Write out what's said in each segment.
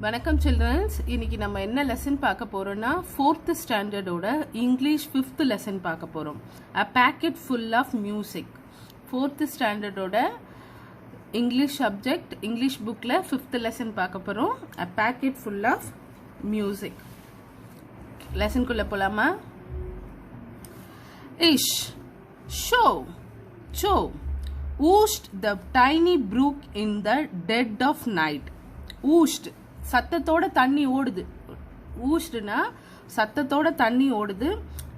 வணக்கம் சில்ட்ரன்ஸ். இன்னைக்கு நம்ம என்ன லெசன் பார்க்க போறோம்னா 4th ஸ்டாண்டர்டோட இங்கிலீஷ் 5th லெசன் பார்க்க போறோம். A packet full of music. 4th ஸ்டாண்டர்டோட இங்கிலீஷ் சப்ஜெக்ட் இங்கிலீஷ் புக்ல 5th லெசன் பார்க்க போறோம். A packet full of music. லெசன்குள்ள போலாமா? Ish, show, show, ooshed the tiny brook in the dead of night. Ooshed சத்தத்தோட தண்ணி ஓடுது. ஊஷ்டுனா சத்தத்தோட தண்ணி ஓடுது.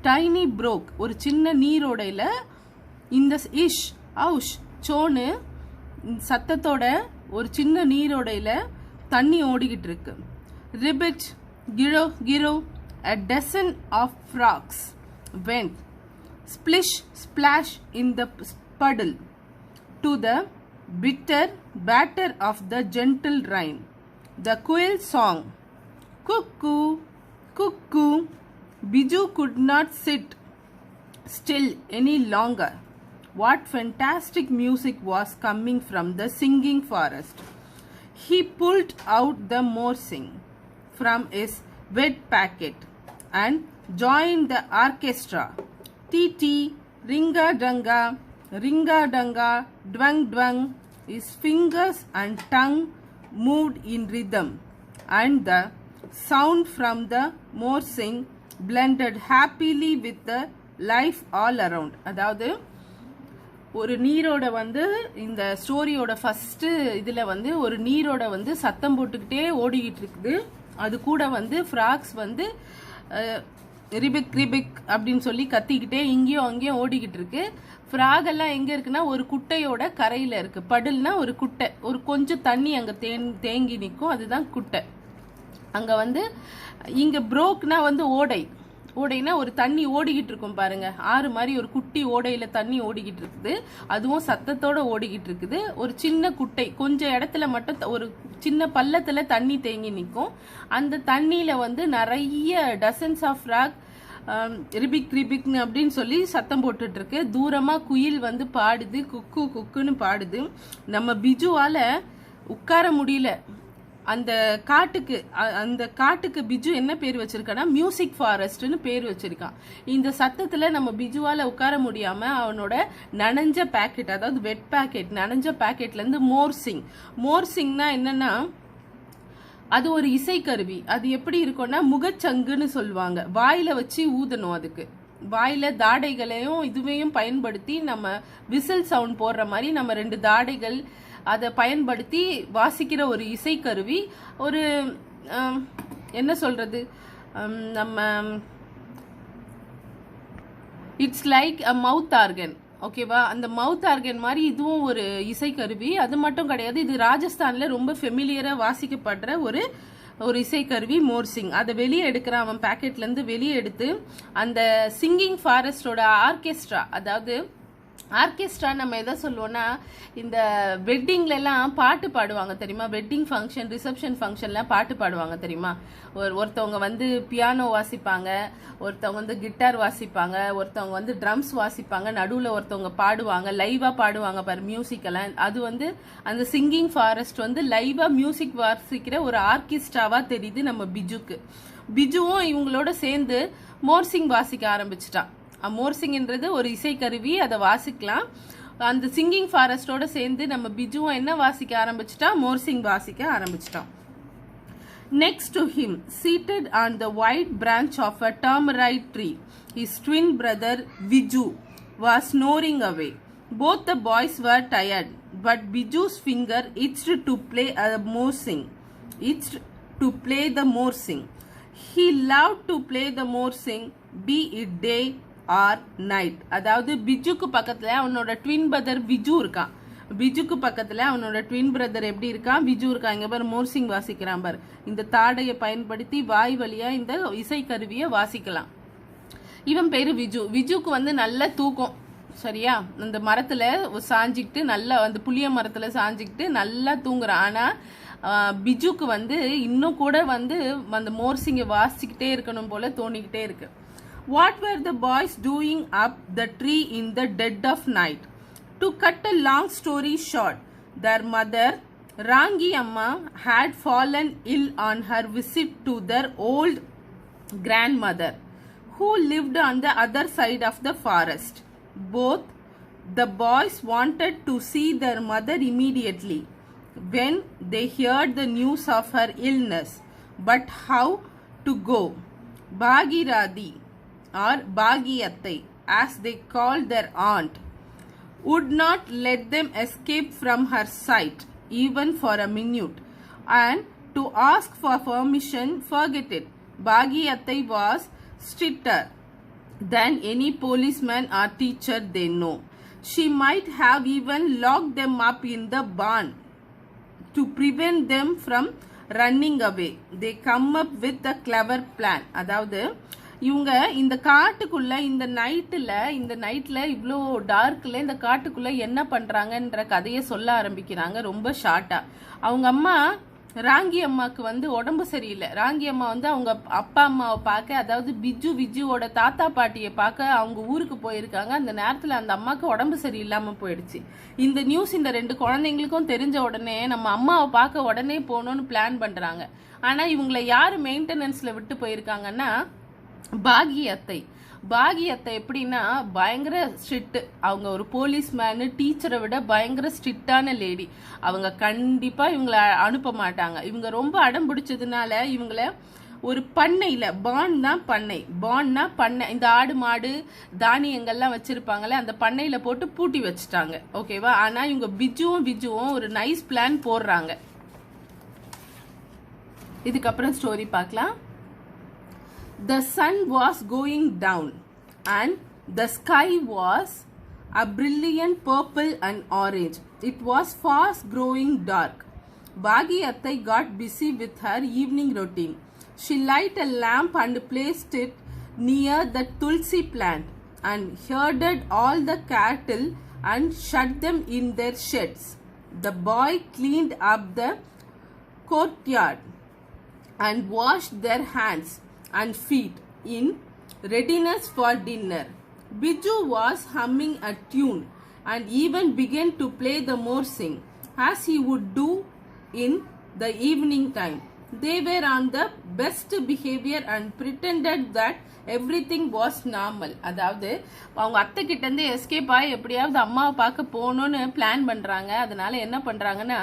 டைனி ப்ரோக் ஒரு சின்ன நீரோடையில இந்த இஷ் அவுஷ் சோனு சத்தத்தோட ஒரு சின்ன நீரோடையில தண்ணி ஓடிக்கிட்டு இருக்கு. Ribbit கிரோ கிரோ a dozen of frogs went splish splash in the puddle to the bitter batter of the gentle rain. The quail song, cuckoo, cuckoo. Biju could not sit still any longer. What fantastic music was coming from the singing forest. He pulled out the morsing from his wet packet and joined the orchestra. Tee, ringa-danga, dwang dwang. His fingers and tongue moved in rhythm, and the sound from the morsing blended happily with the life all around. அதாவது ஒரு நீரோட வந்து இந்த ஸ்டோரியோட first இதுல வந்து ஒரு நீரோட வந்து சத்தம் போட்டுக்கிட்டே ஓடிக்கிட்டு இருக்குது. அது கூட வந்து ஃப்ராக்ஸ் வந்து ரிபிக் ரிபிக் அப்படின்னு சொல்லி கத்திக்கிட்டே இங்கேயும் அங்கேயும் ஓடிக்கிட்டு இருக்கு. ஃப்ராக் எல்லாம் எங்க இருக்குன்னா ஒரு குட்டையோட கரையில இருக்கு. படுல்னா ஒரு குட்டை, ஒரு கொஞ்சம் தண்ணி அங்க தேங்கி நிற்கும், அதுதான் குட்டை. அங்க வந்து இங்க ப்ரோக்னா வந்து ஓடை, ஓடைனா ஒரு தண்ணி ஓடிக்கிட்டு இருக்கும் பாருங்க, ஆறு மாதிரி ஒரு குட்டி ஓடையில தண்ணி ஓடிக்கிட்டு இருக்குது. அதுவும் சத்தத்தோட ஓடிக்கிட்டு இருக்குது. ஒரு சின்ன குட்டை, கொஞ்சம் இடத்துல மட்டும் ஒரு சின்ன பள்ளத்துல தண்ணி தேங்கி நிற்கும். அந்த தண்ணியில வந்து நிறைய டசன்ஸ் ஆஃப் ஃப்ராக் ரிபிக் ரிபிக்னு அப்படின்னு சொல்லி சத்தம் போட்டுட்டு இருக்கு. தூரமா குயில் வந்து பாடுது, குக்கு குக்குன்னு பாடுது. நம்ம பிஜுவால உட்கார முடியல. அந்த காட்டுக்கு பிஜு என்ன பேர் வச்சிருக்கானா மியூசிக் ஃபாரஸ்ட்னு பேர் வச்சிருக்கான். இந்த சத்தத்துல நம்ம பிஜுவால உட்கார முடியாம அவனோட நனைஞ்ச பாக்கெட், அதாவது வெட் பாக்கெட், நனைஞ்ச பாக்கெட்ல இருந்து மோர்சிங்னா என்னன்னா அது ஒரு இசைக்கருவி. அது எப்படி இருக்கும்னா முகச்சங்குன்னு சொல்லுவாங்க. வாயில வச்சு ஊதணும். அதுக்கு வாயில தாடைகளையும் இதுவையும் பயன்படுத்தி நம்ம விசில் சவுண்ட் போடுற மாதிரி நம்ம ரெண்டு தாடைகள் அதை பயன்படுத்தி வாசிக்கிற ஒரு இசைக்கருவி. ஒரு என்ன சொல்றது, நம்ம it's like a mouth organ. ஓகேவா? அந்த மவுத் ஆர்கன் மாதிரி இதுவும் ஒரு இசைக்கருவி. அது மட்டும் கிடையாது, இது ராஜஸ்தான்ல ரொம்ப ஃபெமிலியரா வாசிக்கப்படுற ஒரு இசைக்கருவி மோர்சிங். அதை வெளியே எடுக்கிறான் அவன் பாக்கெட்ல இருந்து. வெளியே எடுத்து அந்த சிங்கிங் ஃபாரஸ்டோட ஆர்கெஸ்ட்ரா, அதாவது ஆர்கெஸ்ட்ரா நம்ம எதை சொல்லுவோம்னா இந்த வெட்டிங்ல எல்லாம் பாட்டு பாடுவாங்க தெரியுமா? வெட்டிங் ஃபங்க்ஷன், ரிசப்ஷன் ஃபங்க்ஷன்லாம் பாட்டு பாடுவாங்க தெரியுமா? ஒருத்தவங்க வந்து பியானோ வாசிப்பாங்க, ஒருத்தவங்க வந்து கிட்டார் வாசிப்பாங்க, ஒருத்தவங்க வந்து ட்ரம்ஸ் வாசிப்பாங்க, நடுவில் ஒருத்தவங்க பாடுவாங்க, லைவா பாடுவாங்க பாரு மியூசிக் எல்லாம். அது வந்து அந்த சிங்கிங் ஃபாரஸ்ட் வந்து லைவா மியூசிக் வாசிக்கிற ஒரு ஆர்கெஸ்ட்ராவா தெரியுது நம்ம பிஜுக்கு. பிஜுவும் இவங்களோட சேர்ந்து மோர்சிங் வாசிக்க ஆரம்பிச்சிட்டான். மோர்சிங்ன்றது ஒரு இசைக்கருவி, அதை வாசிக்கலாம். அந்த சிங்கிங் ஃபாரஸ்டோட சேர்ந்து நம்ம பிஜுவும் என்ன வாசிக்க ஆரம்பிச்சிட்டா, மோர்சிங் வாசிக்க ஆரம்பிச்சிட்டான். Next to him, seated on the white branch of a tamarind tree, his twin brother Viju was snoring away. Both the boys were tired, but Biju's finger itched to play the morsing. He loved to play the morsing, be it day or night. அதாவது பிஜுக்கு பக்கத்துல அவனோட twin brother Viju இருக்கான். பிஜுக்கு பக்கத்துல அவனோட twin brother எப்படி இருக்கான், விஜு இருக்கான். இங்க பாரு மோர்சிங் வாசிக்கிறான் பாரு. இந்த தாடையை பயன்படுத்தி வாய் வழியா இந்த இசைக்கருவியை வாசிக்கலாம். இவன் பேரு விஜு. விஜுக்கு வந்து நல்ல தூக்கம். சரியா? அந்த மரத்துல சாஞ்சிக்கிட்டு நல்லா அந்த புளிய மரத்துல சாஞ்சிக்கிட்டு நல்லா தூங்குறான். ஆனா பிஜுக்கு வந்து இன்னும் கூட வந்து அந்த மோர்சிங்கை வாசிக்கிட்டே இருக்கணும் போல தோணிக்கிட்டே இருக்கு. What were the boys doing up the tree in the dead of night? To cut a long story short, their mother Rangi Amma had fallen ill on her visit to their old grandmother, who lived on the other side of the forest. Both the boys wanted to see their mother immediately when they heard the news of her illness, but how to go? Bhagirathi or Bhagiyattai, as they called their aunt, would not let them escape from her sight even for a minute, and to ask for permission, forget it. Bhagiyattai was stricter than any policeman or teacher they know. She might have even locked them up in the barn to prevent them from running away. They come up with a clever plan. அதாவது இவங்க இந்த காட்டுக்குள்ள இந்த நைட்ல இவ்வளோ டார்க்ல இந்த காட்டுக்குள்ள என்ன பண்றாங்கன்ற கதையை சொல்ல ஆரம்பிக்கிறாங்க ரொம்ப ஷார்ட்டா. அவங்க அம்மா ராங்கி அம்மாவுக்கு வந்து உடம்பு சரியில்லை. ராங்கி அம்மா வந்து அவங்க அப்பா அம்மாவை பார்க்க, அதாவது விஜுவோட தாத்தா பாட்டியை பார்க்க அவங்க ஊருக்கு போயிருக்காங்க. அந்த நேரத்தில் அந்த அம்மாவுக்கு உடம்பு சரியில்லாமல் போயிடுச்சு. இந்த நியூஸ் இந்த 2 குழந்தைங்களுக்கும் தெரிஞ்ச உடனே நம்ம அம்மாவை பார்க்க உடனே போகணும்னு பிளான் பண்ணுறாங்க. ஆனால் இவங்களை யார் மெயின்டெனன்ஸில் விட்டு போயிருக்காங்கன்னா பாகியத்தை எப்படின்னா பயங்கர ஸ்ட்ரிக்ட். அவங்க ஒரு போலீஸ்மேனு டீச்சரை விட பயங்கர ஸ்ட்ரிக்டான லேடி. அவங்க கண்டிப்பா இவங்களை அனுப்ப மாட்டாங்க. இவங்க ரொம்ப அடம் பிடிச்சதுனால இவங்கள ஒரு பண்ணையில பான்னா பண்ணை இந்த ஆடு மாடு தானியங்கள்லாம் வச்சிருப்பாங்கல்ல அந்த பண்ணையில போட்டு பூட்டி வச்சுட்டாங்க. ஓகேவா? ஆனா இவங்க பிஜுவும் ஒரு நைஸ் பிளான் போடுறாங்க. இதுக்கப்புறம் ஸ்டோரி பார்க்கலாம். The sun was going down and the sky was a brilliant purple and orange. It was fast growing dark. Bhagiyattai got busy with her evening routine. She lit a lamp and placed it near the tulsi plant and herded all the cattle and shut them in their sheds. The boy cleaned up the courtyard and washed their hands and feet in readiness for dinner. Biju was humming a tune and even began to play the morsing as he would do in the evening time. They were on the best behavior and pretended that everything was normal. அதாவது அவங்க அத்தை கிட்ட இருந்து escape ஆகி எப்படியாவது அம்மாவை பார்க்க போகணும்னு பிளான் பண்றாங்க. அதனால என்ன பண்றாங்கன்னா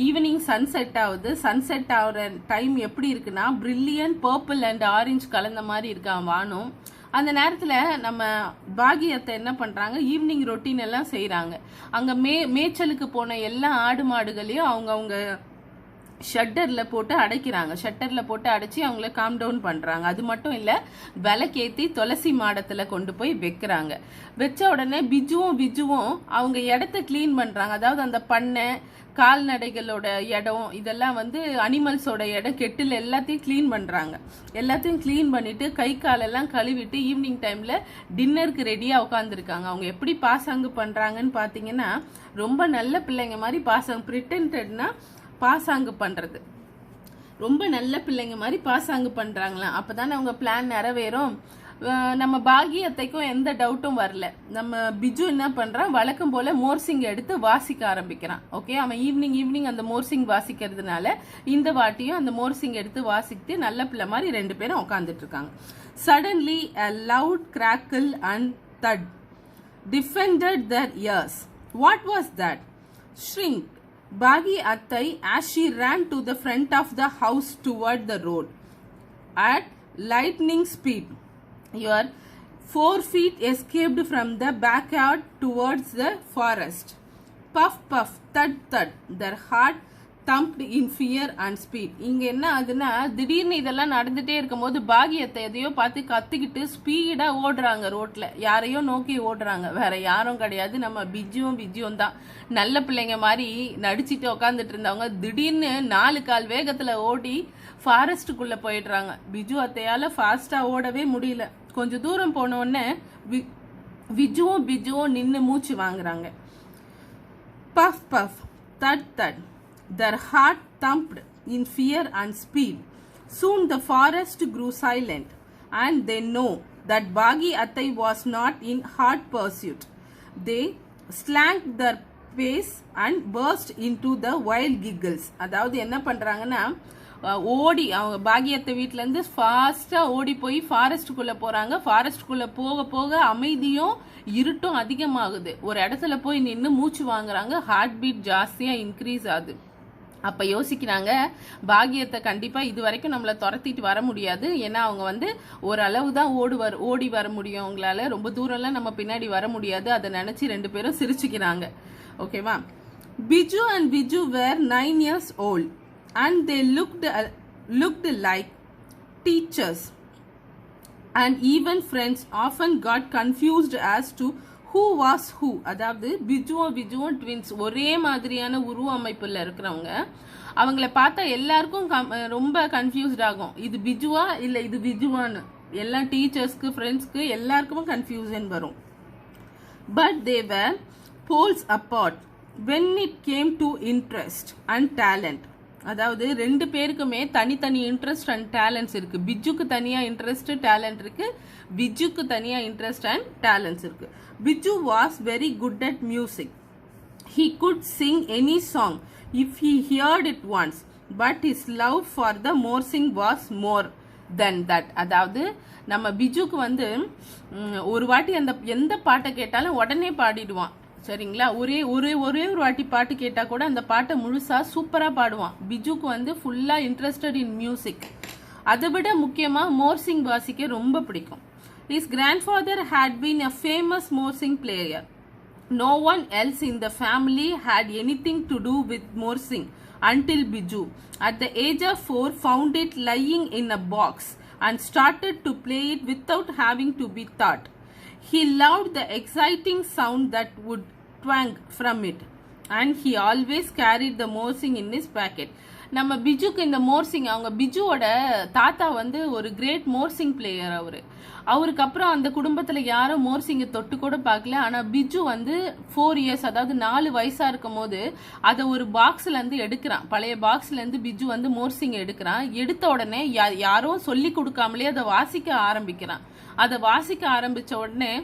ஈவினிங் சன்செட் ஆகுற டைம் எப்படி இருக்குன்னா பிரில்லியன்ட் பர்பிள் அண்ட் ஆரஞ்சு கலந்த மாதிரி இருக்கான் வானம். அந்த நேரத்தில் நம்ம பாகியத்தை என்ன பண்ணுறாங்க, ஈவினிங் ரொட்டீன் எல்லாம் செய்கிறாங்க. அங்கே மேய்ச்சலுக்கு போன எல்லா ஆடு மாடுகளையும் அவங்க ஷட்டரில் போட்டு அடைச்சி அவங்கள காம் டவுன் பண்ணுறாங்க. அது மட்டும் இல்லை, விளக்கேற்றி துளசி மாடத்தில் கொண்டு போய் வைக்கிறாங்க. வச்ச உடனே பிஜுவும் அவங்க இடத்த கிளீன் பண்ணுறாங்க. அதாவது அந்த பண்ணை கால்நடைகளோட இடம் இதெல்லாம் வந்து அனிமல்ஸோட இடம் கெட்டில் எல்லாத்தையும் க்ளீன் பண்ணுறாங்க. எல்லாத்தையும் க்ளீன் பண்ணிட்டு கை காலெல்லாம் கழுவிட்டு ஈவினிங் டைமில் டின்னருக்கு ரெடியாக உட்காந்துருக்காங்க. அவங்க எப்படி பாசாங்கு பண்ணுறாங்கன்னு பார்த்தீங்கன்னா ரொம்ப நல்ல பிள்ளைங்க மாதிரி பிரிட்டன்டட்னா பாசாங்கு பண்ணுறது, ரொம்ப நல்ல பிள்ளைங்க மாதிரி பாசாங்கு பண்ணுறாங்களாம். அப்போ தானே அவங்க பிளான் நிறைவேறும். நம்ம பாகியத்தைக்கும் எந்த டவுட்டும் வரல. நம்ம பிஜு என்ன பண்ணுறான், வழக்கம் போல் மோர்சிங் எடுத்து வாசிக்க ஆரம்பிக்கிறான். ஓகே, அவன் ஈவினிங் அந்த மோர்சிங் வாசிக்கிறதுனால இந்த வாட்டியும் அந்த மோர்சிங் எடுத்து வாசிக்கிட்டு நல்ல பிள்ளை மாதிரி 2 பேரும் உட்காந்துட்டு இருக்காங்க. Suddenly a loud crackle and thud defended their ears. What was that? Shrieked Bhagiyattai as she ran to the front of the house toward the road. At lightning speed, your 4 feet escaped from the backyard towards the forest. Puff, puff, thud, thud. Their heart thumped in fear and speed. இங்க என்ன ஆகுதுன்னா, திடீர்னு இதெல்லாம் நடந்துட்டே இருக்கும்போது பாகியத்தை எதையோ பார்த்து கத்திக்கிட்டு ஸ்பீடா ஓடுறாங்க. ரோட்ல யாரையோ நோக்கி ஓடுறாங்க. வேற யாரும் கிடையாது, நம்ம பிஜுவும் தான். நல்ல பிள்ளைங்க மாதிரி நடிச்சிட்டு உட்காந்துட்டு இருந்தவங்க திடீர்னு 4 கால் வேகத்துல ஓடி ஃபாரஸ்டுக்குள்ள போயிடுறாங்க. பிஜு அத்தையால ஃபாஸ்டா ஓடவே முடியல. கொஞ்சம் தூரம் போன உடனே பிஜுவும் நின்று மூச்சு வாங்குறாங்க. Puff puff, that that. Their heart thumped in fear and speed. Soon the forest grew silent, and they know that Bhagiyattai was not in hot pursuit. They slanked their pace and burst into the wild giggles. அதாவது என்ன பண்றாங்கன்னா ஓடி அவங்க பாகியத்தை வீட்டுல இருந்து ஃபாஸ்டா ஓடி போய் ஃபாரஸ்டுக்குள்ள போறாங்க. ஃபாரஸ்டுக்குள்ள போக போக அமைதியும் இருட்டும் அதிகமாகுது. ஒரு இடத்துல போய் நின்று மூச்சு வாங்குறாங்க. ஹார்ட் பீட் ஜாஸ்தியா இன்க்ரீஸ் ஆகுது. அப்ப யோசிக்கிறாங்க, பாகியத்தை கண்டிப்பா இது வரைக்கும் நம்மள துரத்திட்டு வர முடியாது. ஏன்னா அவங்க வந்து ஓரளவு தான் ஓடி வர முடியும். அவங்களால ரொம்ப தூரம்லாம் நம்ம பின்னாடி வர முடியாது. அதை நினைச்சு ரெண்டு பேரும் சிரிச்சுக்கிறாங்க. ஓகேவா? Biju and Biju were 9 years old and they looked like teachers and even friends often got confused as to who was who. அதாவது பிஜுவும் ட்வின்ஸ் ஒரே மாதிரியான உருவ அமைப்புல இருக்கிறவங்க. அவங்கள பார்த்தா எல்லாருக்கும் ரொம்ப கன்ஃபியூஸ்ட் ஆகும். இது பிஜுவா இல்ல இது பிஜுவான்னு எல்லா டீச்சர்ஸ்க்கு ஃப்ரெண்ட்ஸ்க்கு எல்லாருக்கும் கன்ஃபியூஷன் வரும். But they were poles apart when it came to interest and talent. அதாவது ரெண்டு பேருக்குமே தனித்தனி இன்ட்ரெஸ்ட் அண்ட் டேலண்ட்ஸ் இருக்கு. பிஜுக்கு தனியா இன்ட்ரெஸ்ட் டேலண்ட் இருக்கு, பிஜுக்கு தனியா இன்ட்ரெஸ்ட் அண்ட் டேலண்ட்ஸ் இருக்கு. Biju was very good at music. He could sing any song if he heard it once, but his love for the morsing was more than that. அதாவது நம்ம பிஜுக்கு வந்து ஒரு வாட்டி அந்த எந்த பாட்டை கேட்டாலும் உடனே பாடிடுவான். சரிங்களா? ஒரே ஒரு வாட்டி பாட்டு கேட்டா கூட அந்த பாட்டை முழுசா சூப்பரா பாடுவான். பிஜுக்கு வந்து ஃபுல்லா இன்ட்ரெஸ்டட் இன் மியூசிக். அதை விட முக்கியமா மோர்சிங் வாசிக்க ரொம்ப பிடிக்கும். His grandfather had been a famous morsing player. No one else in the family had anything to do with morsing until Biju, at the age of 4, found it lying in a box and started to play it without having to be taught. He loved the exciting sound that would twang from it, and he always carried the morsing in his pocket. நம்ம பிஜுக்கு இந்த மோர்சிங், அவங்க பிஜுவோட தாத்தா வந்து ஒரு great morsing player. அவருக்கு அப்புறம் அந்த குடும்பத்துல யாரும் மோர்சிங்கை தொட்டு கூட பார்க்கல. ஆனா பிஜு வந்து 4 years, அதாவது 4 வயசா இருக்கும் போது அதை ஒரு பாக்ஸ்ல இருந்து எடுக்கிறான். பழைய பாக்ஸ்ல இருந்து பிஜு வந்து மோர்சிங் எடுக்கிறான். எடுத்த உடனே யாரும் சொல்லி கொடுக்காமலே அதை வாசிக்க ஆரம்பிக்கிறான். அதை வாசிக்க ஆரம்பிச்ச உடனே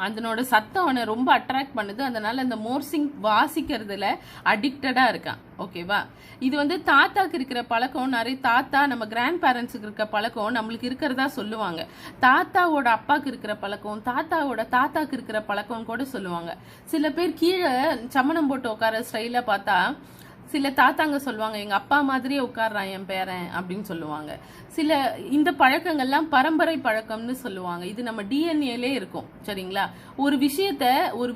அதனோட சத்தம் அவனை ரொம்ப அட்ராக்ட் பண்ணுது. அதனால அந்த மோர்சிங் வாசிக்கிறதுல அடிக்டடா இருக்கான். ஓகேவா? இது வந்து தாத்தாக்கு இருக்கிற பழக்கம், நிறைய தாத்தா நம்ம கிராண்ட் பேரண்ட்ஸுக்கு இருக்கிற பழக்கம் நம்மளுக்கு இருக்கிறதா சொல்லுவாங்க. தாத்தாவோட அப்பாக்கு இருக்கிற பழக்கம், தாத்தாவோட தாத்தாக்கு இருக்கிற பழக்கம் கூட சொல்லுவாங்க. சில பேர் கீழே சமணம் போட்டு உட்கார ஸ்டைல பார்த்தா சில தாத்தாங்க சொல்லுவாங்க, எங்க அப்பா மாதிரியே உட்கார்றான் என் பேரன் அப்படின்னு சொல்லுவாங்க. சில இந்த பழக்கங்கள்லாம் பரம்பரை பழக்கம்னு சொல்லுவாங்க. இது நம்ம டிஎன்ஏலே இருக்கும். சரிங்களா? ஒரு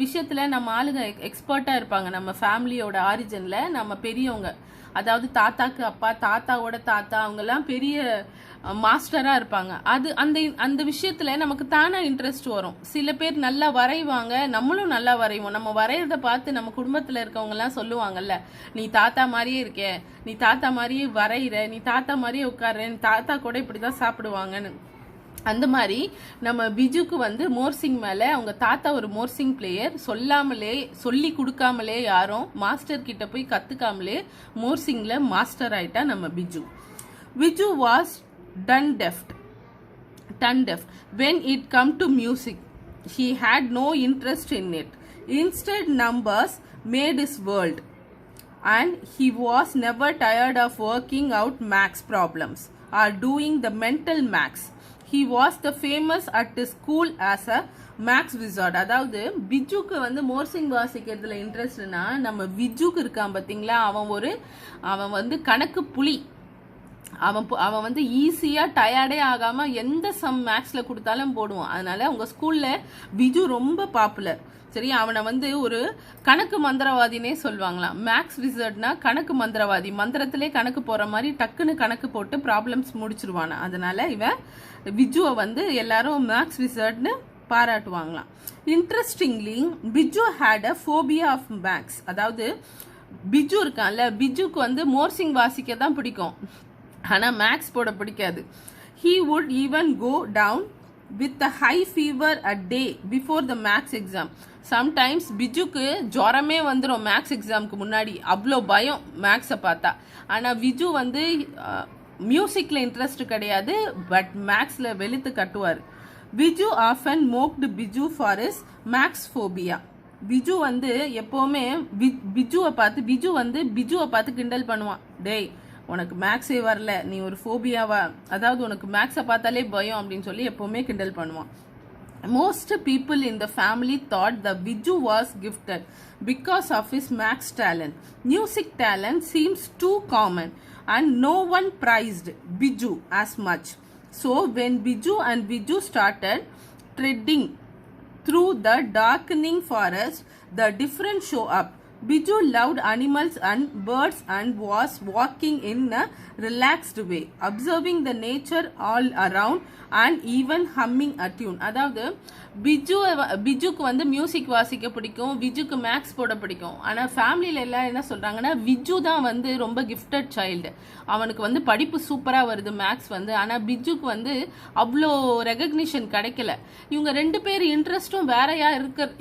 விஷயத்துல நம்ம ஆளுங்க எக்ஸ்பர்ட்டா இருப்பாங்க. நம்ம ஃபேமிலியோட ஆரிஜின்ல நம்ம பெரியவங்க, அதாவது தாத்தாக்கு அப்பா, தாத்தாவோட தாத்தா, அவங்க எல்லாம் பெரிய மாஸ்டரா இருப்பாங்க. அது அந்த விஷயத்துல நமக்கு தானா இன்ட்ரெஸ்ட் வரும். சில பேர் நல்லா வரைவாங்க, நம்மளும் நல்லா வரைவோம். நம்ம வரைகிறத பார்த்து நம்ம குடும்பத்துல இருக்கவங்க எல்லாம் சொல்லுவாங்கல்ல, நீ தாத்தா மாதிரியே இருக்க, நீ தாத்தா மாதிரியே வரைகிற, நீ தாத்தா மாதிரியே உட்கார்ற, நீ தாத்தா கூட இப்படிதான் சாப்பிடுவாங்கன்னு. அந்த மாதிரி நம்ம பிஜுக்கு வந்து மோர்சிங் மேல அவங்க தாத்தா ஒரு மோர்சிங் பிளேயர், சொல்லி கொடுக்காமலே யாரும் மாஸ்டர் கிட்ட போய் கத்துக்காமலே மோர்சிங்ல மாஸ்டர் ஆயிட்டா நம்ம Biju. Biju was done deaf when it come to music. He had no interest in it. Instead, numbers made his world, and he was never tired of working out maths problems or doing the mental maths. He was the famous at his school as a maths wizard. அதாவது பிஜுக்கு வந்து மோர்சிங் வாசிக்கிறதுல இன்ட்ரெஸ்ட்னா நம்ம பிஜுக்கு இருக்கான் பாத்தீங்களா, அவன் வந்து கணக்கு புலி. அவன் வந்து ஈஸியா டயர்டே ஆகாம எந்த சம் மேக்ஸ்ல கொடுத்தாலும் போடுவான். அதனால உங்க ஸ்கூல்ல பிஜு ரொம்ப பாப்புலர். சரி, அவனை வந்து ஒரு கணக்கு மந்திரவாதினே சொல்லுவாங்களாம். மேக்ஸ் விசர்ட்னா கணக்கு மந்திரவாதி, மந்திரத்திலே கணக்கு போற மாதிரி டக்குன்னு கணக்கு போட்டு ப்ராப்ளம்ஸ் முடிச்சிருவானா. அதனால இவன் பிஜுவை வந்து எல்லாரும் மேக்ஸ் விசர்ட்னு பாராட்டுவாங்களாம். Interestingly Biju had a phobia of maths. அதாவது பிஜு இருக்கான்ல, பிஜுக்கு வந்து மோர்சிங் வாசிக்க தான் பிடிக்கும், ஆனா மேக்ஸ் போட பிடிக்காது. He would even go down with a high fever a day before the maths exam. Sometimes பிஜுக்கு ஜுரமே வந்துடும் மேக்ஸ் எக்ஸாமுக்கு முன்னாடி, அவ்வளோ பயம் மேக்ஸை பார்த்தா. ஆனா பிஜு வந்து மியூசிக்ல இன்ட்ரெஸ்ட் கிடையாது, பட் மேக்ஸ்ல வெளுத்து கட்டுவார். Biju often mocked Biju for his maths phobia. Biju வந்து எப்போவுமே பிஜுவை பார்த்து கிண்டல் பண்ணுவான். டேய் உனக்கு மேக்ஸே வரல, நீ ஒரு ஃபோபியாவா, அதாவது உனக்கு மேக்ஸை பார்த்தாலே பயம் அப்படின்னு சொல்லி எப்போவுமே கிண்டல் பண்ணுவான். Most people in the family thought the Biju was gifted because of his maths talent. Music talent seems too common and no one prized Biju as much. So when Biju and Biju started treading through the darkening forest, the difference show up. Biju loved animals and birds and was walking in a relaxed way, observing the nature all around and even humming a tune. அதாவது பிஜுக்கு வந்து music வாசிக்க பிடிக்கும், பிஜுக்கு maths போட பிடிக்கும். ஆனால் ஃபேமிலியில் எல்லாம் என்ன சொல்கிறாங்கன்னா பிஜு தான் வந்து ரொம்ப கிஃப்டட் சைல்டு, அவனுக்கு வந்து படிப்பு சூப்பராக வருது மேக்ஸ் வந்து. ஆனால் பிஜுக்கு வந்து அவ்வளோ ரெகக்னிஷன் கிடைக்கல. இவங்க 2 பேர் இன்ட்ரெஸ்ட்டும் வேறையா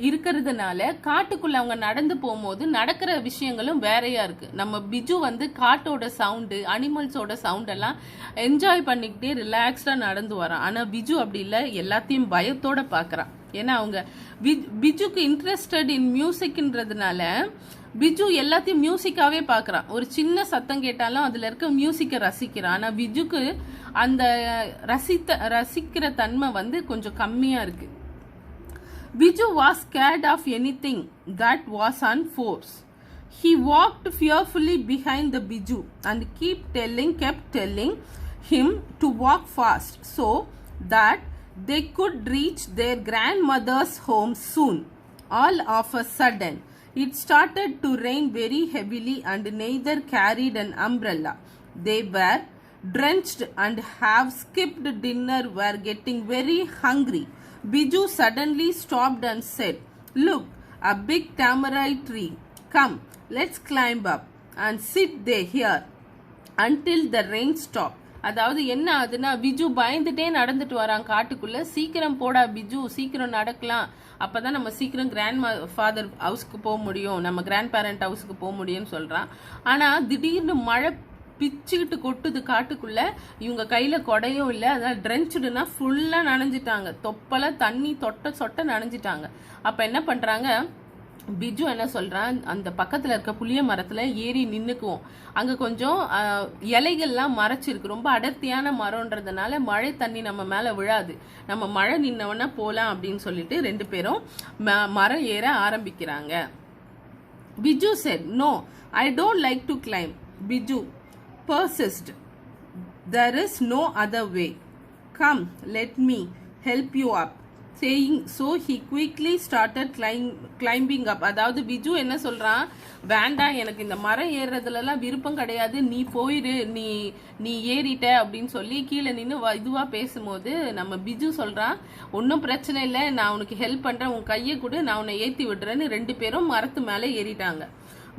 இருக்கிறதுனால காட்டுக்குள்ளே அவங்க நடந்து போகும்போது நடக்கிற விஷயங்களும் வேறையா இருக்கு. நம்ம பிஜு வந்து காட்டோட சவுண்டு, அனிமல்ஸோட சவுண்ட் எல்லாம் என்ஜாய் பண்ணிக்கிட்டே ரிலாக்ஸ்டா நடந்து வரான். ஆனா பிஜு அப்படி இல்லை, எல்லாத்தையும் பயத்தோட பார்க்கறான். ஏன்னா அவங்க பிஜுக்கு இன்ட்ரெஸ்டட் இன் மியூசிக்ன்றதுனால பிஜு எல்லாத்தையும் மியூசிக்காவே பார்க்கறான். ஒரு சின்ன சத்தம் கேட்டாலும் அதுல இருக்க மியூசிக்கை ரசிக்கிறான். ஆனா பிஜுக்கு அந்த ரசிக்கிற தன்மை வந்து கொஞ்சம் கம்மியா இருக்கு. Biju was scared of anything that was on force. He walked fearfully behind the Biju and kept telling him to walk fast so that they could reach their grandmother's home soon. All of a sudden, it started to rain very heavily and neither carried an umbrella. They were drenched and have skipped dinner, were getting very hungry. Biju suddenly stopped and said, "Look, a big tamarind tree. Come, let's climb up and sit there here until the rain stops." அதாவது என்ன ஆகுதுன்னா பிஜு பயந்துட்டே நடந்துட்டு வரான் காட்டுக்குள்ள. சீக்கிரம் போடா பிஜு, சீக்கிரம் நடக்கலாம், அப்பதான் நம்ம சீக்கிரம் கிராண்ட் ஃபாதர் ஹவுஸ்க்கு போக முடியும், நம்ம கிராண்ட் பேரண்ட் ஹவுஸ்க்கு போக முடியும்னு சொல்றான். ஆனா திடீர்னு மழை பிச்சுக்கிட்டு கொட்டுது காட்டுக்குள்ள. இவங்க கையில கொடையும் இல்லை, அதனால ட்ரென்ச்சுடுனா ஃபுல்லா நனைஞ்சிட்டாங்க, தொப்பல தண்ணி சொட்ட நனைஞ்சிட்டாங்க. அப்ப என்ன பண்றாங்க, பிஜு என்ன சொல்றான், அந்த பக்கத்துல இருக்க புளிய மரத்துல ஏறி நின்னுக்குவோம், அங்க கொஞ்சம் இலைகள்லாம் மறைச்சிருக்கு, ரொம்ப அடர்த்தியான மரம்ன்றதுனால மழை தண்ணி நம்ம மேல விழாது, நம்ம மழை நின்னவனா போலாம் அப்படின்னு சொல்லிட்டு 2 பேரும் மரம் ஏற ஆரம்பிக்கிறாங்க. Biju said, "No, I don't like to climb." Biju persisted, "There is no other way. Come, let me help you up." Saying so, he quickly started climbing up. அதாவது பிஜு என்ன சொல்றான், வேண்டாம் எனக்கு இந்த மரம் ஏறுறதுலாம் விருப்பம் கிடையாது, நீ போயிரு, நீ ஏறிட்ட அப்படின்னு சொல்லி கீழே நின்று இதுவா பேசும்போது நம்ம பிஜு சொல்றான், ஒன்றும் பிரச்சனை இல்லை, நான் உனக்கு ஹெல்ப் பண்றேன், உன் கையை கூட நான் உன்னை ஏற்றி விடுறேன்னு 2 பேரும் மரத்து மேலே ஏறிட்டாங்க.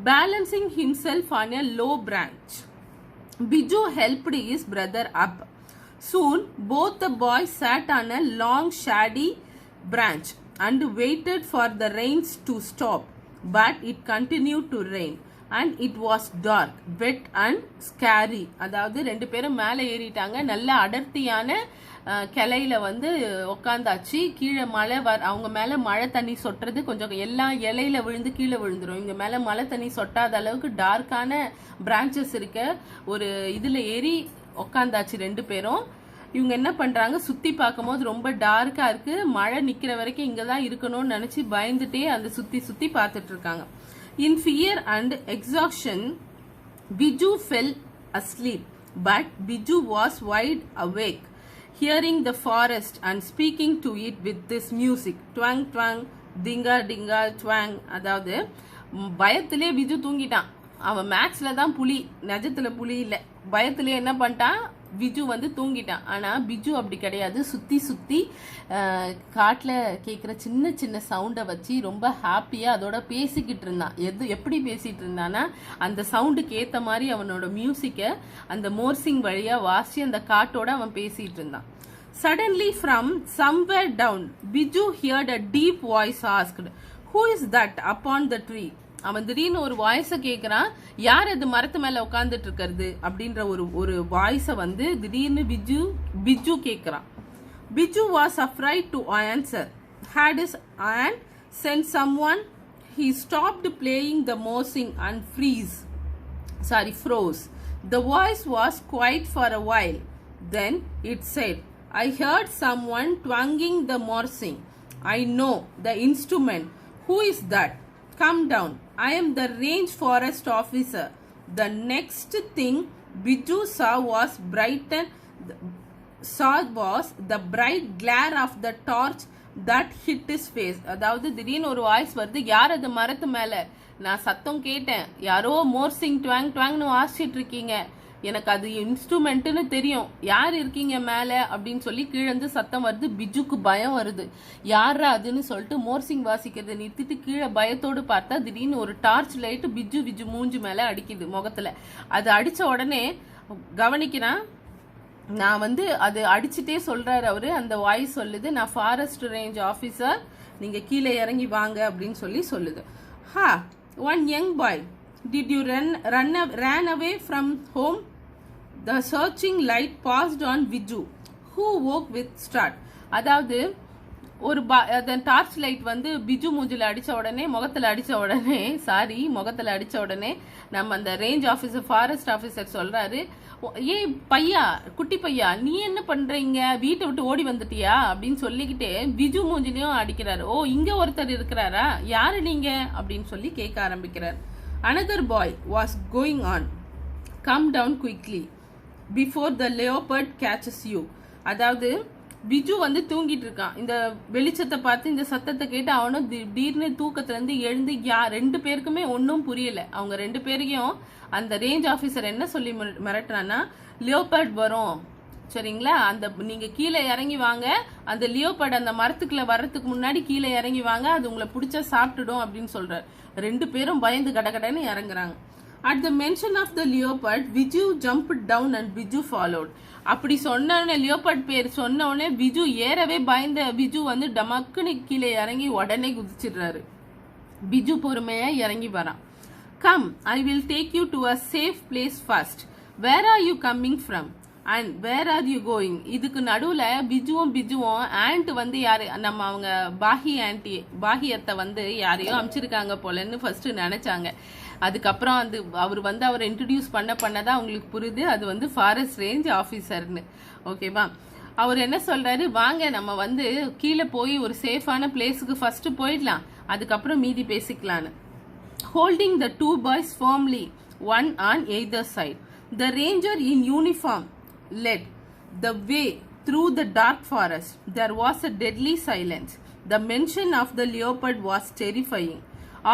Balancing himself on a low branch, Biju helped his brother up. Soon, both the boys sat on a long shady branch and waited for the rains to stop. But it continued to rain and it was dark, wet and scary. அதாவது 2 பேரும் மேலே ஏறிட்டாங்க, நல்ல அடர்த்தியான கிளையில வந்து உக்காந்தாச்சு. கீழே மழை அவங்க மேல மழை தண்ணி சொட்டுறது கொஞ்சம் எல்லா இலையில விழுந்து கீழே விழுந்துரும். இவங்க மேல மழை தண்ணி சொட்டாத அளவுக்கு டார்க்கான பிரான்ச்சஸ் இருக்க ஒரு இதுல ஏறி உக்காந்தாச்சு 2 பேரும். இவங்க என்ன பண்றாங்க, சுத்தி பார்க்கும்போது ரொம்ப டார்க்கா இருக்கு, மழை நிக்கிற வரைக்கும் இங்கதான் இருக்கணும்னு நினைச்சு பயந்துட்டே அந்த சுத்தி பார்த்துட்டு இருக்காங்க. In fear and exhaustion, Biju fell asleep, but Biju was wide awake, hearing the forest and speaking to it with this music. Twang twang, dinga dinga twang. அதாவது பயத்திலே பிஜு தூங்கிட்டான். அவன் மேக்ஸ்ல தான் புலி, நிஜத்துல புலி இல்லை. பயத்திலே என்ன பண்ணிட்டான், பிஜு வந்து தூங்கிட்டான். ஆனா பிஜு அப்படி கிடையாது, சுத்தி காட்டுல கேட்குற சின்ன சின்ன சவுண்டை வச்சு ரொம்ப ஹாப்பியா அதோட பேசிக்கிட்டு இருந்தான். எப்படி பேசிட்டு இருந்தானா, அந்த சவுண்டுக்கு ஏத்த மாதிரி அவனோட மியூசிக்கை அந்த மோர்சிங் வழியா வாசி அந்த காட்டோட அவன் பேசிட்டு இருந்தான். Suddenly from somewhere down, Biju heard a deep voice asked, "Who is that upon the tree?" அவன் திடீர்னு ஒரு வாய்ஸை கேட்கிறான், யார் அது மரத்து மேல உட்கார்ந்துட்டு இருக்கிறது அப்படின்ற ஒரு வாய்ஸை வந்து திடீர்னு பிஜு கேட்கிறான். Biju was afraid to answer, had his aunt sent someone he stopped playing the morsing and froze. The voice was quiet for a while. Then it said, I heard someone twanging the morsing. I know the instrument. Who is that? Come down. I am the range forest officer. The next thing Biju saw was the bright glare of the torch that hit his face. அதாவது திடீர்னு ஒரு voice வருது, யார் அது மரத்து மேல? நான் சத்தம் கேட்டேன், யாரோ மோர்சிங் டுவாங் டுவாங்னு வாசிச்சிட்டு இருக்கீங்க, எனக்கு அது இன்ஸ்ட்ருமெண்ட்னு தெரியும், யார் இருக்கீங்க மேல அப்படின்னு சொல்லி கீழே சத்தம் வருது. பிஜுக்கு பயம் வருது, யாரா அதுன்னு சொல்லிட்டு மோர்சிங் வாசிக்கிறத நிறுத்திட்டு கீழே பயத்தோடு பார்த்தா திடீர்னு ஒரு டார்ச் லைட் பிஜு மூஞ்சி மேல அடிக்குது முகத்துல. அது அடிச்ச உடனே கவனிக்கிறான், நான் அது அடிச்சுட்டே சொல்றாரு அவரு. அந்த வாய்ஸ் சொல்லுது, நான் ஃபாரஸ்ட் ரேஞ்ச் ஆஃபீஸர், நீங்க கீழே இறங்கி வாங்க அப்படின்னு சொல்லுது. ஹா, one young boy, did you ran away from home? The searching light passed on Viju, who woke with start. அதாவது ஒரு டார்ச் லைட் பிஜு மூஞ்சில அடிச்ச உடனே முகத்துல அடிச்ச உடனே நம்ம அந்த ரேஞ்ச் ஆபீசர் ஃபாரஸ்ட் ஆபீசர் சொல்றாரு, ஏ பையா, குட்டி பையா, நீ என்ன பண்றீங்க, வீட்டை விட்டு ஓடி வந்துட்டியா அப்படின்னு சொல்லிக்கிட்டே பிஜு மூஞ்சிலையும் அடிக்கிறாரு. ஓ, இங்க ஒருத்தர் இருக்கிறாரா, யாரு நீங்க அப்படின்னு சொல்லி கேட்க ஆரம்பிக்கிறார். Another boy was going on, come down quickly before the leopard catches you. அதாவது பிஜு தூங்கிட்டு இருக்கான். இந்த வெளிச்சத்தை பார்த்து இந்த சத்தத்தை கேட்டு அவனும் திடீர்னு தூக்கத்துல இருந்து எழுந்து, ரெண்டு பேருக்குமே ஒன்னும் புரியல. அவங்க ரெண்டு பேரையும் அந்த ரேஞ்ச் ஆபீசர் என்ன சொல்லி மிரட்டுறான்னா, லியோபர்ட் வரும் சரிங்களா, நீங்க கீழே இறங்கி வாங்க, அந்த லியோபர்ட் அந்த மரத்துக்குள்ள வர்றதுக்கு முன்னாடி கீழே இறங்கி வாங்க, அது உங்களை பிடிச்சா சாப்பிட்டுடும் அப்படின்னு சொல்றாரு. ரெண்டு பேரும் பயந்து கடகடன்னு இறங்குறாங்க. At the mention of the leopard, Viju jumped down and Viju followed. அப்படி சொன்ன லியோபர்ட் பேர் சொன்ன உடனே பிஜு ஏறவே பயந்த பிஜு டமக்குன்னு கீழே இறங்கி உடனே குதிச்சிடுறாரு. பிஜு பொறுமையா இறங்கி வரான். Come, I will take you to a safe place first. Where are you coming from and where are you going? இதுக்கு நடுவுல பிஜுவும் ஆண்ட் யாரு, நம்ம அவங்க பாகியத்தை யாரையோ அமைச்சிருக்காங்க போலன்னு ஃபர்ஸ்ட் நினைச்சாங்க. அதுக்கப்புறம் அவர் அவரை இன்ட்ரடியூஸ் பண்ணதான் அவங்களுக்கு புரியுது அது ஃபாரஸ்ட் ரேஞ்ச் ஆஃபீஸர்னு. ஓகேவா? அவர் என்ன சொல்றாரு, வாங்க நம்ம கீழே போய் ஒரு சேஃபான பிளேஸுக்கு ஃபர்ஸ்ட் போயிடலாம், அதுக்கப்புறம் மீதி பேசிக்கலான்னு. Holding the two boys firmly, one on either side, the ranger in uniform led the way through the dark forest. There was a deadly silence. The mention of the leopard was terrifying.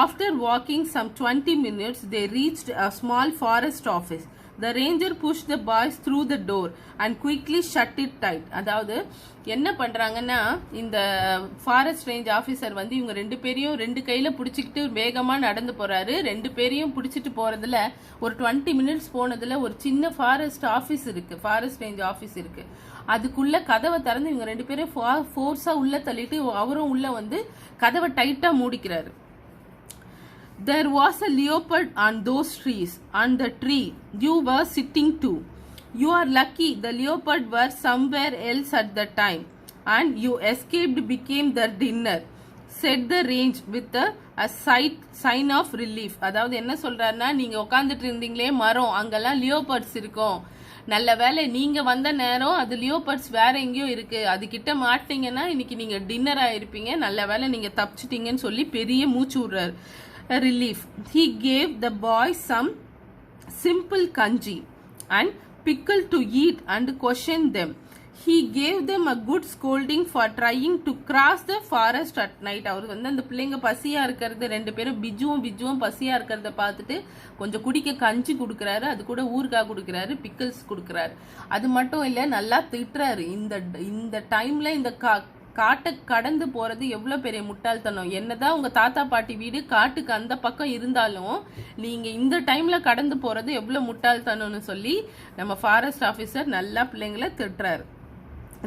After walking some 20 minutes, they reached a small forest office. The ranger pushed the boys through the door and quickly shut it tight. அதாவது என்ன பண்றாங்கன்னா, இந்த forest range officer இவங்க ரெண்டு பேரையும் ரெண்டு கையில பிடிச்சிக்கிட்டு வேகமா நடந்து போறாரு. ரெண்டு பேரையும் பிடிச்சிட்டு போறதுல ஒரு 20 மினிட்ஸ் போனதுல ஒரு சின்ன ஃபாரஸ்ட் ரேஞ்ச் ஆபீஸ் இருக்கு. அதுக்குள்ள கதவை திறந்து இவங்க ரெண்டு பேரும் ஃபோர்ஸா உள்ள தள்ளிட்டு அவரும் உள்ள கதவை டைட்டா மூடிக்கிறாரு. There was a leopard on those trees, on the tree you were sitting to. You are lucky the leopard were somewhere else at the time, and you escaped became their dinner, said the range with a sign of relief. அதாவது என்ன சொல்றாருன்னா, நீங்க உட்காந்துட்டு இருந்தீங்களே மரம், அங்கெல்லாம் லியோபர்ட்ஸ் இருக்கும், நல்ல வேலை நீங்க வந்த நேரம் அது லியோபர்ட்ஸ் வேற எங்கேயோ இருக்கு, அது கிட்ட மாட்டீங்கன்னா இன்னைக்கு நீங்க டின்னர் ஆயிருப்பீங்க, நல்ல வேலை நீங்க தப்பிச்சிட்டீங்கன்னு சொல்லி பெரிய மூச்சு விடுறாரு. A relief. He gave the boys some simple kanji and pickle to eat and questioned them. He gave them a good scolding for trying to cross the forest at night. அவர் அந்த பிள்ளைங்க பசியா இருக்கிறது, ரெண்டு பேரும் பிஜுவும் பசியா இருக்கிறத பார்த்துட்டு கொஞ்சம் குடிக்க கஞ்சி கொடுக்கறாரு, அது கூட ஊறுகாய் கொடுக்கறாரு, பிக்கல்ஸ் கொடுக்கறாரு. அது மட்டும் இல்ல, நல்லா திட்டுறாரு. இந்த டைம்ல இந்த காட்டை கடந்து போறது எவ்வளவு பெரிய முட்டாள்தனம், என்னதான் உங்க தாத்தா பாட்டி வீடு காட்டுக்கு அந்த பக்கம் இருந்தாலும் நீங்க இந்த டைம்ல கடந்து போறது எவ்வளவு முட்டாள்தனம்னு சொல்லி நம்ம ஃபாரஸ்ட் ஆபீசர் நல்லா பிள்ளைங்களை திட்டுறாரு.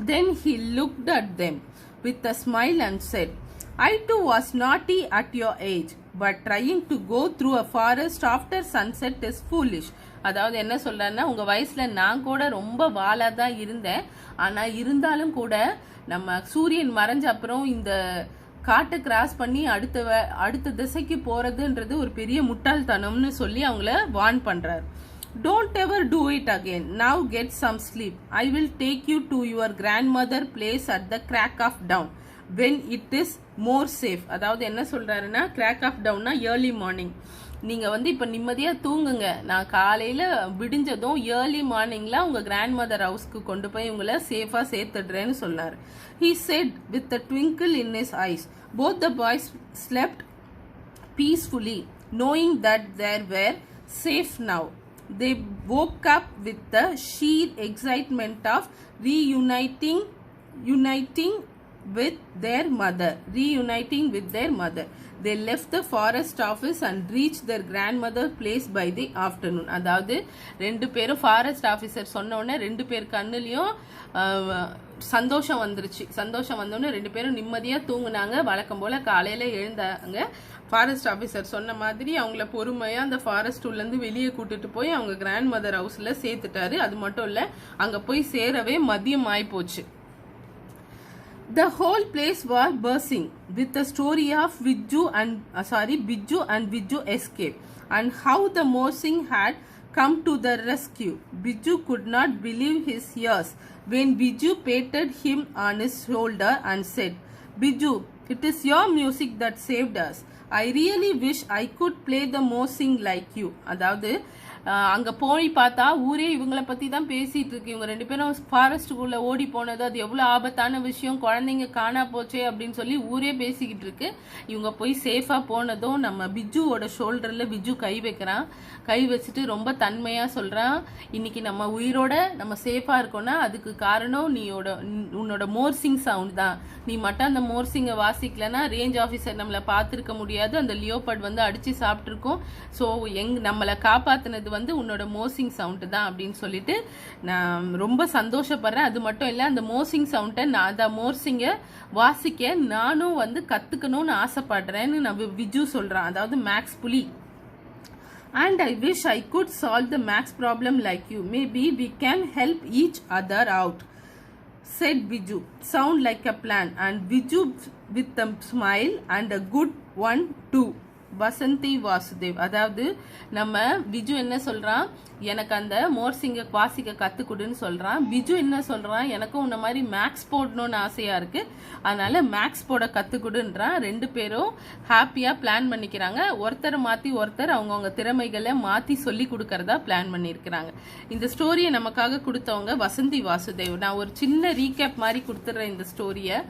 Then he looked at them with a smile and said, I too was naughty at your age, but trying to go through a forest after sunset is foolish. அதாவது என்ன சொல்றாருன்னா, உங்க வயசுல நான் கூட ரொம்ப வாளாதான் இருந்தேன், ஆனா இருந்தாலும் கூட நம்ம சூரியன் மறைஞ்ச அப்புறம் இந்த காட்டை கிராஸ் பண்ணி அடுத்த திசைக்கு போறதுன்றது ஒரு பெரிய முட்டாள்தனம்னு சொல்லி அவங்கள வார்ன் பண்றாரு. Don't ever do it again. Now get some sleep. I will take you to your grandmother place at the crack of dawn when it is more safe. அதாவது என்ன சொல்றாருன்னா crack of dawnனா early morning. நீங்க வந்து இப்ப நிம்மதியா தூங்குங்க, நான் காலையில விடிஞ்சதும் ஏர்லி மார்னிங்ல உங்க கிராண்ட் மதர் ஹவுஸ்க்கு கொண்டு போய் உங்களை சேஃபா சேர்த்துடுறேன்னு சொன்னாரு. He said with a twinkle in his eyes. Both the boys slept peacefully, knowing that they were safe now. They woke up with the sheer excitement of reuniting with their mother. They left the forest office and reached their grandmother's place by the afternoon. அதாவது ரெண்டு பேரும் forest officer சொன்ன உடனே ரெண்டு பேர் கண்ணுலயும் சந்தோஷம் வந்துருச்சு. சந்தோஷம் வந்தோடனே ரெண்டு பேரும் நிம்மதியா தூங்குனாங்க. வழக்கம் போல காலையில எழுந்தாங்க. ஃபாரஸ்ட் ஆஃபீஸர் சொன்ன மாதிரி அவங்கள பொறுமையா அந்த ஃபாரஸ்ட் உள்ளேருந்து வெளியே கூட்டிட்டு போய் அவங்க கிராண்ட் மதர் ஹவுஸ்ல சேர்த்துட்டாரு. அது மட்டும் இல்ல, அங்க போய் சேரவே மதியம் ஆயிப்போச்சு. The whole place was buzzing with the story of Biju and Biju escape and how the Morsing had come to the rescue. Biju could not believe his ears when Biju patted him on his shoulder and said, "Biju, it is your music that saved us. I really wish I could play the Morsing like you." அதாவது அங்க போய் பார்த்தா ஊரே இவங்களை பத்தி தான் பேசிட்டு இருக்கு. இவங்க ரெண்டு பேரும் ஃபாரஸ்டுக்குள்ள ஓடி போனது அது எவ்வளவு ஆபத்தான விஷயம், குழந்தைங்க காணா போச்சே அப்படின்னு சொல்லி ஊரே பேசிக்கிட்டு இருக்கு. இவங்க போய் சேஃபா போனதும் நம்ம பிஜுவோட ஷோல்டர்ல பிஜு கை வைக்கிறான். கை வச்சுட்டு ரொம்ப தன்மையா சொல்றான், இன்னைக்கு நம்ம உயிரோட நம்ம சேஃபா இருக்கோம்னா அதுக்கு காரணம் உன்னோட மோர்சிங் சவுண்ட் தான். நீ மட்டும் அந்த மோர்சிங்கை வாசிக்கலன்னா ரேஞ்ச் ஆஃபீஸர் நம்மளை பார்த்துருக்க முடியாது, அந்த லியோபர்ட் வந்து அடிச்சு சாப்பிட்டுருக்கோம். ஸோ நம்மளை காப்பாத்தினது வந்து உன்னோட மோர்சிங் சவுண்ட் தான் அப்படின்னு சொல்லிட்டு நான் ரொம்ப சந்தோஷப்படுறேன். அது மட்டும் இல்லை, அந்த மோர்சிங் சவுண்டை அந்த மோர்சிங்கை வாசிக்க நானும் வந்து கத்துக்கணும்னு ஆசைப்படுறேன்னு நான் விஜு சொல்றான். அதாவது மேக்ஸ் புலி. And I wish I could solve the max problem like you. Maybe we can help each other out, said Biju. Sound like a plan. And Biju with a smile and a good one too. Vasanthi Vasudev. அதாவது நம்ம பிஜு என்ன சொல்றான், எனக்கு அந்த மோர்சிங்க வாசிக்க கத்துக்குடுன்னு சொல்றான். பிஜு என்ன சொல்றான், எனக்கும் உன்ன மாதிரி மேக்ஸ் போடணும்னு ஆசையா இருக்கு, அதனால மேக்ஸ் போட கத்துக்குடுன்றான். ரெண்டு பேரும் ஹாப்பியா பிளான் பண்ணிக்கிறாங்க. ஒருத்தர் மாத்தி ஒருத்தர் அவங்கவுங்க திறமைகளை மாத்தி சொல்லி கொடுக்கறதா பிளான் பண்ணிருக்கிறாங்க. இந்த ஸ்டோரியை நமக்காக கொடுத்தவங்க வசந்தி வாசுதேவ். நான் ஒரு சின்ன ரீகேப் மாதிரி கொடுத்துடுறேன் இந்த ஸ்டோரிய.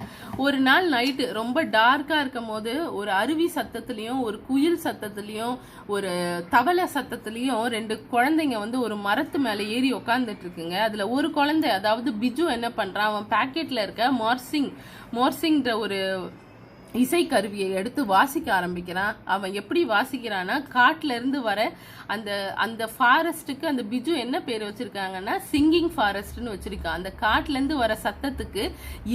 ஒரு நாள் நைட்டு ரொம்ப டார்க்கா இருக்கும் போது ஒரு அருவி சத்தத்திலையும் ஒரு குயில் சத்தத்திலையும் ஒரு தவளை சத்தத்திலையும் ரெண்டு குழந்தைங்க வந்து ஒரு மரத்து மேல ஏறி உட்காந்துட்டு இருக்குங்க. அதுல ஒரு குழந்தை, அதாவது பிஜு என்ன பண்றான், அவன் பாக்கெட்ல இருக்க மோர்சிங்ன்ற ஒரு இசை கருவியை எடுத்து வாசிக்க ஆரம்பிக்கிறான். அவன் எப்படி வாசிக்கிறான்னா, காட்டுல இருந்து வர அந்த ஃபாரஸ்டுக்கு அந்த பிஜு என்ன பேர் வச்சிருக்காங்கன்னா சிங்கிங் ஃபாரஸ்ட்னு வச்சிருக்கான். அந்த காட்டுல இருந்து வர சத்தத்துக்கு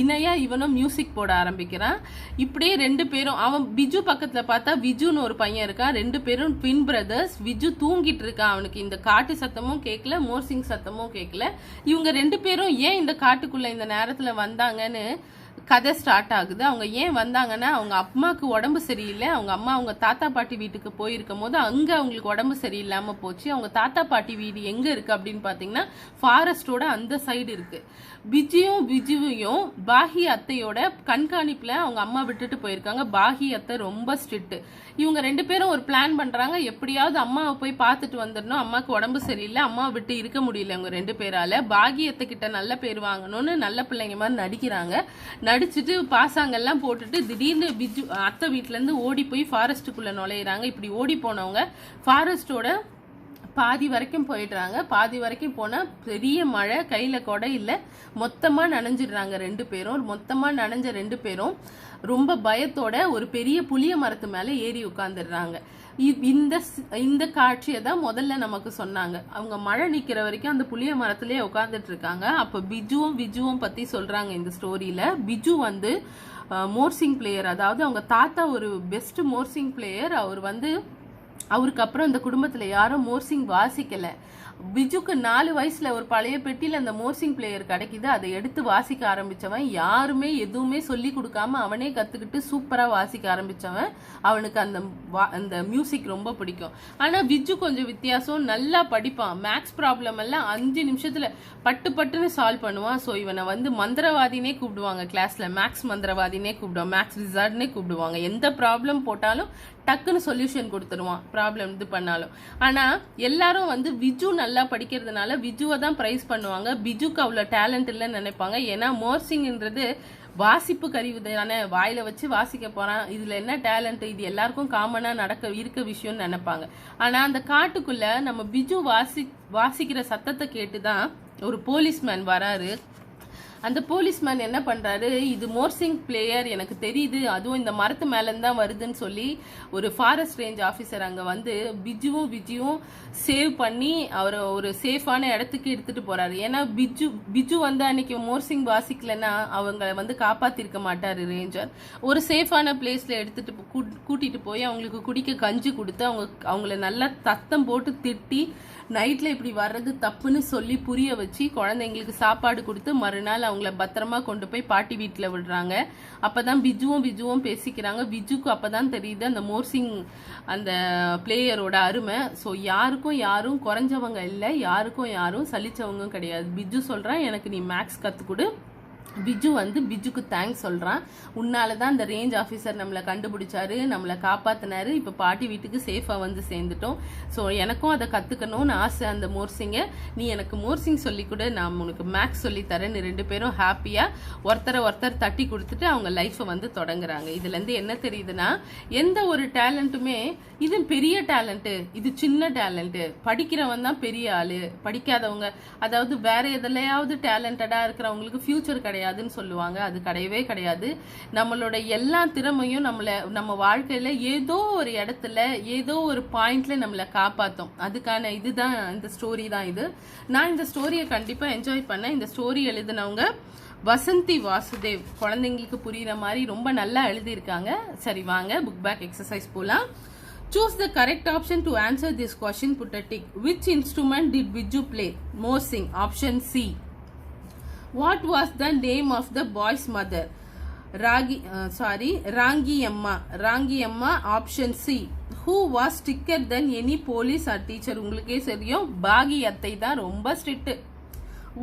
இணையா இவனும் மியூசிக் போட ஆரம்பிக்கிறான். இப்படியே ரெண்டு பேரும், அவன் பிஜு பக்கத்துல பார்த்தா விஜுன்னு ஒரு பையன் இருக்கான். ரெண்டு பேரும் ட்வின் பிரதர்ஸ். விஜு தூங்கிட்டு இருக்கான், அவனுக்கு இந்த காட்டு சத்தமும் கேட்கல மோர்சிங் சத்தமும் கேட்கல. இவங்க ரெண்டு பேரும் ஏன் இந்த காட்டுக்குள்ள இந்த நேரத்துல வந்தாங்கன்னு கதை ஸ்டார்ட் ஆகுது. அவங்க ஏன் வந்தாங்கன்னா, அவங்க அம்மாவுக்கு உடம்பு சரியில்லை. அவங்க அம்மா அவங்க தாத்தா பாட்டி வீட்டுக்கு போயிருக்கும் போது அங்க அவங்களுக்கு உடம்பு சரியில்லாம போச்சு. அவங்க தாத்தா பாட்டி வீடு எங்க இருக்கு அப்படின்னு பாத்தீங்கன்னா ஃபாரஸ்டோட அந்த சைடு இருக்கு. பிஜுவையும் பாகி அத்தையோட கண்காணிப்புல அவங்க அம்மா விட்டுட்டு போயிருக்காங்க. பாகி அத்தை ரொம்ப ஸ்ட்ரிக்ட். இவங்க ரெண்டு பேரும் ஒரு பிளான் பண்றாங்க, எப்படியாவது அம்மாவை போய் பார்த்துட்டு வந்துடணும், அம்மாவுக்கு உடம்பு சரியில்லை, அம்மாவை விட்டு இருக்க முடியல இவங்க ரெண்டு பேரால. பாகியத்தை கிட்ட நல்ல பேர் வாங்கணும்னு நல்ல பிள்ளைங்க மாதிரி நடிக்கிறாங்க. நடிச்சுட்டு பாசாங்கெல்லாம் போட்டுட்டு திடீர்னு பிஜு அத்தை வீட்டுல இருந்து ஓடி போய் ஃபாரஸ்டுக்குள்ள நுழையிறாங்க. இப்படி ஓடி போனவங்க ஃபாரஸ்டோட பாதி வரைக்கும் போயிடுறாங்க. பாதி வரைக்கும் போனா பெரிய மழை, கையில கொடை இல்ல, மொத்தமா நனைஞ்சிடுறாங்க ரெண்டு பேரும். மொத்தமா நனைஞ்ச ரெண்டு பேரும் ரொம்ப பயத்தோட ஒரு பெரிய புளிய மரத்து மேல ஏறி உட்கார்ந்துடுறாங்க. இந்த காட்சியை தான் முதல்ல நமக்கு சொன்னாங்க. அவங்க மழை நிக்கிற வரைக்கும் அந்த புளிய மரத்திலே உட்கார்ந்துட்டு இருக்காங்க. அப்ப விஜுவும் பத்தி சொல்றாங்க இந்த ஸ்டோரியில. பிஜு வந்து மோர்சிங் பிளேயர், அதாவது அவங்க தாத்தா ஒரு பெஸ்ட் மோர்சிங் பிளேயர். அவர் வந்து அவருக்கு அப்புறம் இந்த குடும்பத்துல யாரும் மோர்சிங் வாசிக்கல. பிஜுக்கு 4 வயசுல ஒரு பழைய பெட்டியில் அந்த மோர்சிங் பிளேயர் கிடைக்குது. அதை எடுத்து வாசிக்க ஆரம்பிச்சவன், யாருமே எதுவுமே சொல்லி கொடுக்காம அவனே கத்துக்கிட்டு சூப்பரா வாசிக்க ஆரம்பிச்சவன். அவனுக்கு அந்த மியூசிக் ரொம்ப பிடிக்கும். ஆனா பிஜு கொஞ்சம் வித்தியாசம், நல்லா படிப்பான். மேக்ஸ் ப்ராப்ளம் எல்லாம் 5 நிமிஷத்துல பட்டுன்னு சால்வ் பண்ணுவான். ஸோ இவனை வந்து மந்திரவாதினே கூப்பிடுவாங்க கிளாஸ்ல, மேக்ஸ் மந்திரவாதினே கூப்பிடுவாங்க, மேக்ஸ் ரிசார்ட்னே கூப்பிடுவாங்க. எந்த ப்ராப்ளம் போட்டாலும் டக்குன்னு சொல்யூஷன் கொடுத்துருவான், ப்ராப்ளம் இது பண்ணாலும். ஆனா எல்லாரும் வந்து விஜு நல்லா படிக்கிறதுனால விஜுவை தான் பிரைஸ் பண்ணுவாங்க. பிஜுக்கு அவ்வளவு டேலண்ட் இல்லைன்னு நினைப்பாங்க. ஏன்னா மோர்சிங்ன்றது வாசிப்பு கருவி தானே, வாயில வச்சு வாசிக்க போறான், இதுல என்ன டேலண்ட், இது எல்லாருக்கும் காமனா இருக்க விஷயம்னு நினைப்பாங்க. ஆனா அந்த காட்டுக்குள்ள நம்ம பிஜு வாசிக்கிற சத்தத்தை கேட்டுதான் ஒரு போலீஸ்மேன் வராரு. அந்த போலீஸ்மேன் என்ன பண்றாரு, இது மோர்சிங் பிளேயர் எனக்கு தெரியுது, அதுவும் இந்த மரத்து மேலந்தான் வருதுன்னு சொல்லி ஒரு ஃபாரஸ்ட் ரேஞ்ச் ஆபீசர் அங்க வந்து பிஜுவும் சேவ் பண்ணி அவரை ஒரு சேஃபான இடத்துக்கு எடுத்துட்டு போறாரு. ஏன்னா பிஜு வந்து அன்னைக்கு மோர்சிங் வாசிக்கலன்னா அவங்க வந்து காப்பாத்திருக்க மாட்டாரு ரேஞ்சர். ஒரு சேஃபான பிளேஸ்ல எடுத்துட்டு கூட்டிட்டு போய் அவங்களுக்கு குடிக்க கஞ்சி கொடுத்து அவங்கள நல்லா தத்தம் போட்டு திட்டி நைட்ல இப்படி வர்றது தப்புன்னு சொல்லி புரிய வச்சு குழந்தைங்களுக்கு சாப்பாடு கொடுத்து மறுநாள் அவங்கள பத்திரமா கொண்டு போய் பாட்டி வீட்டுல விடுறாங்க. அப்பதான் பிஜுவும் பேசிக்கிறாங்க. பிஜுக்கு அப்பதான் தெரியுது அந்த மோர்சிங் அந்த பிளேயரோட அருமை. ஸோ யாரும் குறைஞ்சவங்க இல்லை, யாரும் சலிச்சவங்க கிடையாது. பிஜு சொல்றான், எனக்கு நீ மேக்ஸ் கத்துக்கொடு. பிஜுக்கு தேங்க்ஸ் சொல்றான். உன்னாலதான் அந்த ரேஞ்ச் ஆபீசர் நம்மளை கண்டுபிடிச்சாரு, நம்மளை காப்பாத்தினாரு, இப்ப பாட்டி வீட்டுக்கு சேஃபா வந்து சேர்ந்துட்டோம். ஸோ எனக்கும் அதை கத்துக்கணும்னு ஆசை அந்த மோர்சிங்க. நீ எனக்கு மோர்சிங் சொல்லி கொடு, நான் உனக்கு மேக்ஸ் சொல்லி தரேன்னு 2 பேரும் ஹாப்பியா ஒருத்தர் தட்டி கொடுத்துட்டு அவங்க லைஃபை வந்து தொடங்குறாங்க. இதுல இருந்து என்ன தெரியுதுன்னா, எந்த ஒரு டேலண்ட்டுமே இது பெரிய டேலண்ட், இது சின்ன டேலண்ட், படிக்கிறவன் தான் பெரிய ஆளு, படிக்காதவங்க அதாவது வேற எதுலையாவது டேலண்டடா இருக்கிறவங்களுக்கு ஃபியூச்சர் கிடையாதுன்னு சொல்லுவாங்க. அது கிடையவே கிடையாது. நம்மளோட எல்லா திறமையும் நம்ம வாழ்க்கையில ஏதோ ஒரு இடத்துல ஏதோ ஒரு பாயிண்ட்ல நம்மளை காப்பாத்தும். அதுக்கான இதுதான் இந்த ஸ்டோரி தான் இது. நான் இந்த ஸ்டோரியை கண்டிப்பா என்ஜாய் பண்ணேன். இந்த ஸ்டோரி எழுதினவங்க வசந்தி வாசுதேவ். குழந்தைங்களுக்கு புரியுற மாதிரி ரொம்ப நல்லா எழுதியிருக்காங்க. சரி வாங்க புக் பேக் எக்ஸசைஸ் போலாம். Choose the correct option to answer this question. Put a tick. Which instrument did Biju play? Morsing. Option C. What was the name of the boy's mother? Rangi Amma. Option C. Who was stricter than any police or teacher? உங்களுக்கே தெரியும், பாகி அத்தை தான் ரொம்ப strict.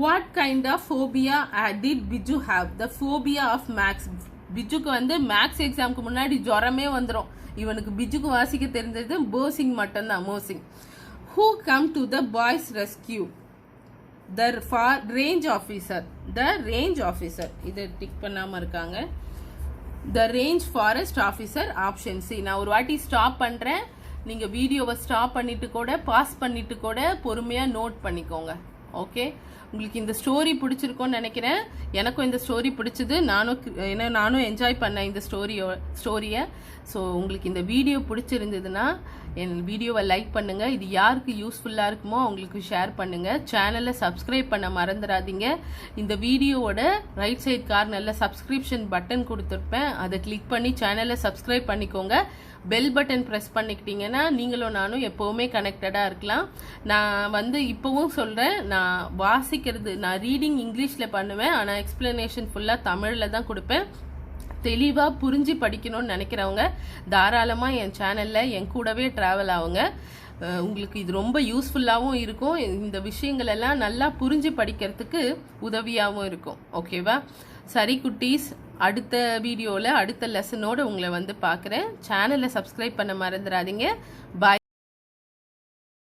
What kind of phobia did Biju have? The phobia of maths. பிஜுக்கு வந்து maths எக்ஸாமுக்கு முன்னாடி ஜுரமே வந்துடும். இவனுக்கு பிஜுக்கு வாசிக்க தெரிஞ்சது மோர்சிங் மட்டும்தான். Who come to the boys rescue? The range officer. இது டிக் பண்ணாம இருக்காங்க. The range forest officer. Option C. நான் ஒரு வாட்டி ஸ்டாப் பண்றேன், நீங்க வீடியோவை ஸ்டாப் பண்ணிட்டு கூட பாஸ் பண்ணிட்டு கூட பொறுமையா நோட் பண்ணிக்கோங்க. ஓகே, உங்களுக்கு இந்த ஸ்டோரி பிடிச்சிருக்கோன்னு நினைக்கிறேன். எனக்கும் இந்த ஸ்டோரி பிடிச்சது, நானும் என்ஜாய் பண்ணேன் இந்த ஸ்டோரியை. ஸோ உங்களுக்கு இந்த வீடியோ பிடிச்சிருந்ததுன்னா என் வீடியோவை லைக் பண்ணுங்க. இது யாருக்கு யூஸ்ஃபுல்லாக இருக்குமோ அவங்களுக்கு ஷேர் பண்ணுங்க. சேனலை சப்ஸ்கிரைப் பண்ண மறந்துடாதீங்க. இந்த வீடியோவோட ரைட் சைட் கார்னரில் சப்ஸ்கிரிப்ஷன் பட்டன் கொடுத்துருப்பேன், அதை கிளிக் பண்ணி சேனலை சப்ஸ்கிரைப் பண்ணிக்கோங்க. பெல் பட்டன் ப்ரெஸ் பண்ணிக்கிட்டீங்கன்னா நீங்களும் நானும் எப்போவுமே கனெக்டடாக இருக்கலாம். நான் வந்து இப்போவும் சொல்கிறேன், நான் ரீடிங் இங்கிலீஷில் பண்ணுவேன், ஆனால் எக்ஸ்பிளனேஷன் ஃபுல்லாக தமிழில் தான் கொடுப்பேன். தெளிவாக புரிஞ்சு படிக்கணும்னு நினைக்கிறவங்க தாராளமாக என் சேனலில் என் கூடவே ட்ராவல் ஆகுங்க. உங்களுக்கு இது ரொம்ப யூஸ்ஃபுல்லாகவும் இருக்கும். இந்த விஷயங்கள் எல்லாம் நல்லா புரிஞ்சு படிக்கிறதுக்கு உதவியாகவும் இருக்கும். ஓகேவா? சரி குட்டீஸ், அடுத்த வீடியோவில் அடுத்த லெசனோடு உங்களை வந்து பார்க்குறேன். சேனலை சப்ஸ்கிரைப் பண்ண மறந்துடாதீங்க. பாய்.